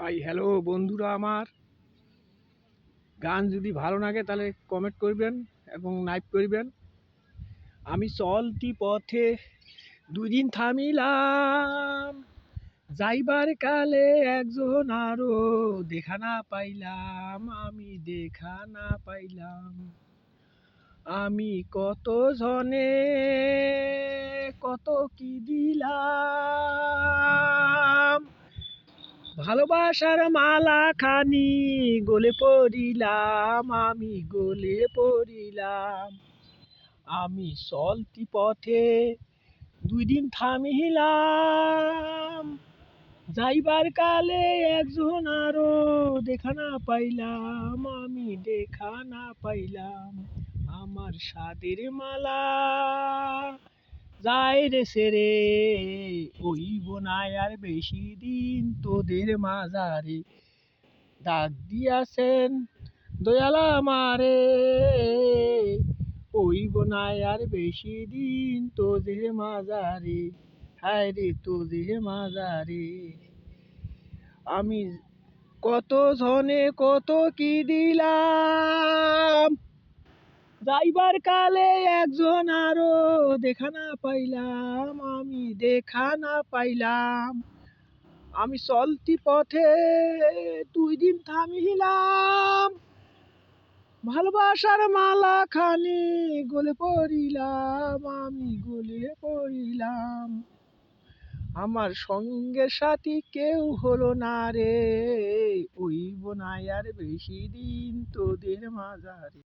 Hi hello বন্ধুরা আমার। গান যদি ভালো লাগে তাহলে কমেন্ট করবেন এবং লাইক করবেন। আমি চলতি পথে দুদিন থামিলাম, যাইবার কালে একজন আরো দেখা না পাইলাম, আমি দেখা না পাইলাম। আমি কত জনে কত কি দিলাম, ভালোবাসার মালা খানি গলে পড়িলাম, আমি গলে পড়িলাম। আমি চলতি পথে দুই দিন থামিলাম, যাইবার কালে একজন আরো দেখা না পাইলাম, আমি দেখা না পাইলাম। আমার সাদের মালা যাই রে সেরে, ওইব না আর বেশি দিন তোদের মাঝারে। ডাক দিয়াছেন দয়াল আমারে, ওইব না আর বেশি দিন তোদের মাঝারে, হায় রে তোদের মাঝারে। আমি কত জনে কত কি দিলাম, যাইবার কালে একজন আরো দেখা না পাইলাম, আমি দেখা না পাইলাম। আমি চলতি পথে দুই দিন থামিলাম, ভালোবাসার মালা খানি গলে পড়িলাম, আমি গলে পড়িলাম। আমার সঙ্গের সাথী কেউ হলো না রে, ওইব না আর বেশি দিন তোদের মাঝারে।